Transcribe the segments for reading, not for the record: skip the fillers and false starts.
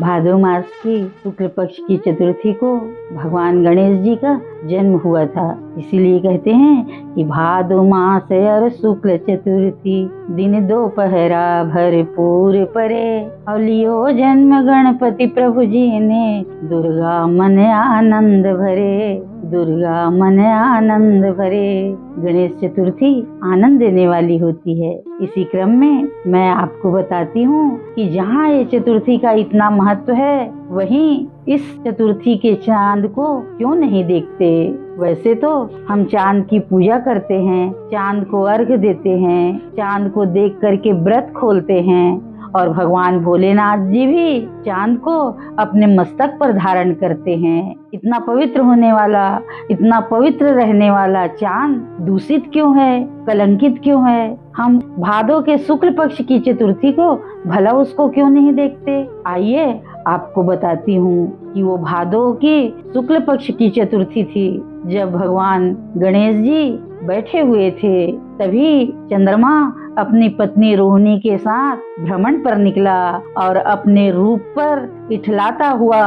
भादो मास की शुक्ल पक्ष की चतुर्थी को भगवान गणेश जी का जन्म हुआ था। इसीलिए कहते हैं कि भादो मास और शुक्ल चतुर्थी दिन दोपहरा भरपूर परे, और लियो जन्म गणपति प्रभु जी ने दुर्गा मन आनंद भरे, दुर्गा मन आनंद भरे। गणेश चतुर्थी आनंद देने वाली होती है। इसी क्रम में मैं आपको बताती हूँ कि जहाँ ये चतुर्थी का इतना महत्व है, वहीं इस चतुर्थी के चांद को क्यों नहीं देखते। वैसे तो हम चांद की पूजा करते हैं, चांद को अर्घ्य देते हैं, चांद को देख करके व्रत खोलते हैं, और भगवान भोलेनाथ जी भी चांद को अपने मस्तक पर धारण करते हैं। इतना पवित्र होने वाला, इतना पवित्र रहने वाला चांद दूषित क्यों है, कलंकित क्यों है। हम भादो के शुक्ल पक्ष की चतुर्थी को भला उसको क्यों नहीं देखते। आइए आपको बताती हूँ कि वो भादो की शुक्ल पक्ष की चतुर्थी थी, जब भगवान गणेश जी बैठे हुए थे। तभी चंद्रमा अपनी पत्नी रोहिणी के साथ भ्रमण पर निकला और अपने रूप पर इठलाता हुआ,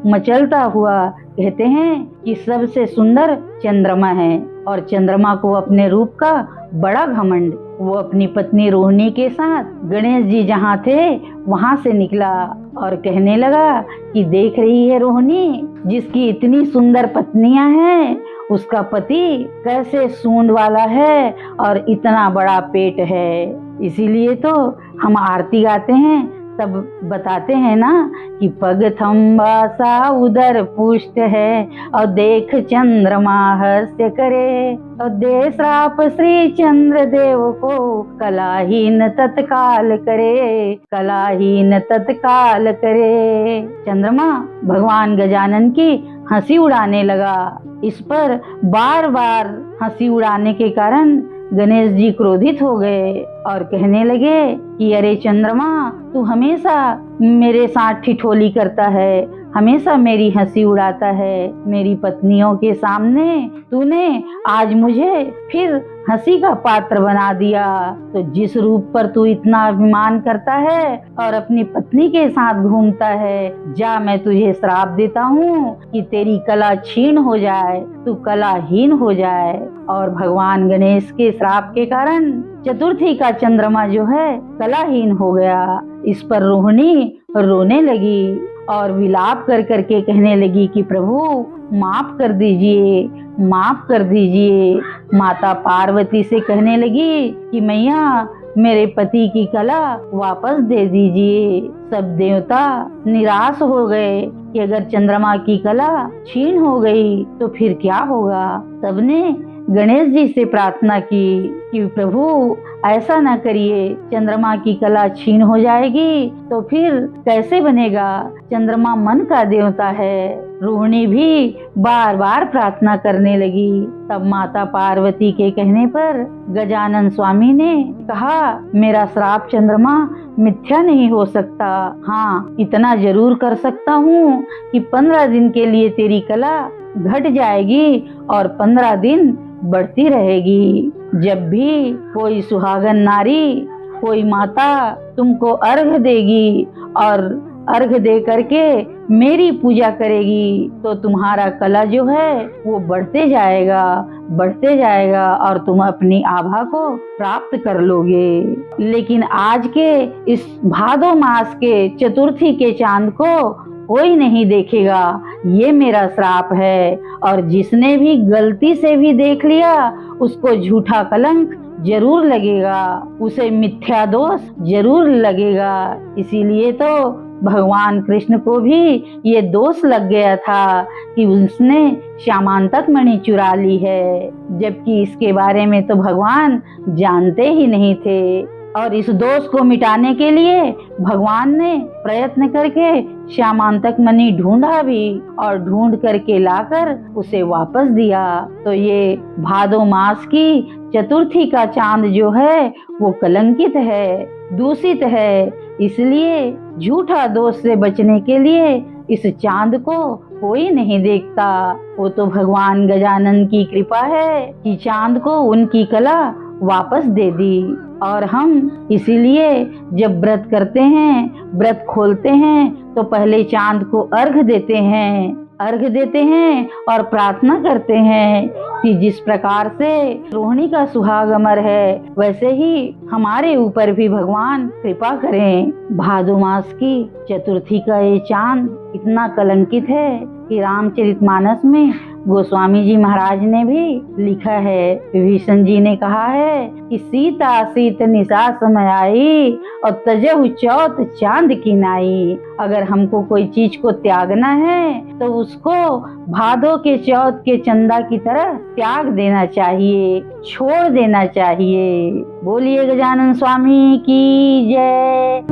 मचलता हुआ, कहते हैं कि सबसे सुंदर चंद्रमा है, और चंद्रमा को अपने रूप का बड़ा घमंड। वो अपनी पत्नी रोहिणी के साथ गणेश जी जहाँ थे वहाँ से निकला और कहने लगा कि देख रही है रोहिणी, जिसकी इतनी सुंदर पत्नियां हैं, उसका पति कैसे सूंड वाला है और इतना बड़ा पेट है। इसीलिए तो हम आरती गाते हैं, तब बताते हैं ना कि पग थम्बा सा उदर पुष्ट है, और देख चंद्रमा हास्य करे, और दे श्राप श्री चंद्र देव को, कलाहीन तत्काल करे, कलाहीन तत्काल करे। चंद्रमा भगवान गजानन की हंसी उड़ाने लगा। इस पर बार बार हंसी उड़ाने के कारण गणेश जी क्रोधित हो गए और कहने लगे कि अरे चंद्रमा, तू हमेशा मेरे साथ ठिठोली करता है, हमेशा मेरी हंसी उड़ाता है। मेरी पत्नियों के सामने तूने आज मुझे फिर हंसी का पात्र बना दिया। तो जिस रूप पर तू इतना अभिमान करता है और अपनी पत्नी के साथ घूमता है, जा मैं तुझे श्राप देता हूँ कि तेरी कला छीन हो जाए, तू कलाहीन हो जाए। और भगवान गणेश के श्राप के कारण चतुर्थी का चंद्रमा जो है कलाहीन हो गया। इस पर रोहिणी रोने लगी और विलाप कर करके कहने लगी कि प्रभु माफ कर दीजिए, माफ कर दीजिए। माता पार्वती से कहने लगी कि मैया, मेरे पति की कला वापस दे दीजिए। सब देवता निराश हो गए कि अगर चंद्रमा की कला छीन हो गई तो फिर क्या होगा। सबने गणेश जी से प्रार्थना की कि प्रभु ऐसा न करिए, चंद्रमा की कला छीन हो जाएगी तो फिर कैसे बनेगा। चंद्रमा मन का देवता है। रोहिणी भी बार बार प्रार्थना करने लगी। तब माता पार्वती के कहने पर गजानन स्वामी ने कहा, मेरा श्राप चंद्रमा मिथ्या नहीं हो सकता। हाँ, इतना जरूर कर सकता हूँ कि 15 दिन के लिए तेरी कला घट जाएगी और 15 दिन बढ़ती रहेगी। जब भी कोई सुहागन नारी, कोई माता तुमको अर्घ देगी और अर्घ दे करके मेरी पूजा करेगी, तो तुम्हारा कला जो है वो बढ़ते जाएगा, बढ़ते जाएगा, और तुम अपनी आभा को प्राप्त कर लोगे। लेकिन आज के इस भादो मास के चतुर्थी के चांद को कोई नहीं देखेगा, ये मेरा श्राप है। और जिसने भी गलती से भी देख लिया, उसको झूठा कलंक जरूर लगेगा, उसे मिथ्या दोष जरूर लगेगा। इसीलिए तो भगवान कृष्ण को भी ये दोष लग गया था कि उसने श्यामांतक मणि चुरा ली है, जबकि इसके बारे में तो भगवान जानते ही नहीं थे। और इस दोष को मिटाने के लिए भगवान ने प्रयत्न करके श्यामांतक मणि ढूंढा भी, और ढूंढ करके लाकर उसे वापस दिया। तो ये भादो मास की चतुर्थी का चांद जो है वो कलंकित है, दूषित है। इसलिए झूठा दोष से बचने के लिए इस चांद को कोई नहीं देखता। वो तो भगवान गजानन की कृपा है कि चांद को उनकी कला वापस दे दी। और हम इसीलिए जब व्रत करते हैं, व्रत खोलते हैं, तो पहले चांद को अर्घ देते हैं और प्रार्थना करते हैं कि जिस प्रकार से रोहिणी का सुहाग अमर है, वैसे ही हमारे ऊपर भी भगवान कृपा करें। भादो मास की चतुर्थी का ये चांद इतना कलंकित है कि रामचरितमानस में गोस्वामी जी महाराज ने भी लिखा है, विभीषण जी ने कहा है कि सीता सीत निशा समय आई और तजहु चौथ चांद की नाई। अगर हमको कोई चीज को त्यागना है तो उसको भादो के चौथ के चंदा की तरह त्याग देना चाहिए, छोड़ देना चाहिए। बोलिए गजानन स्वामी की जय।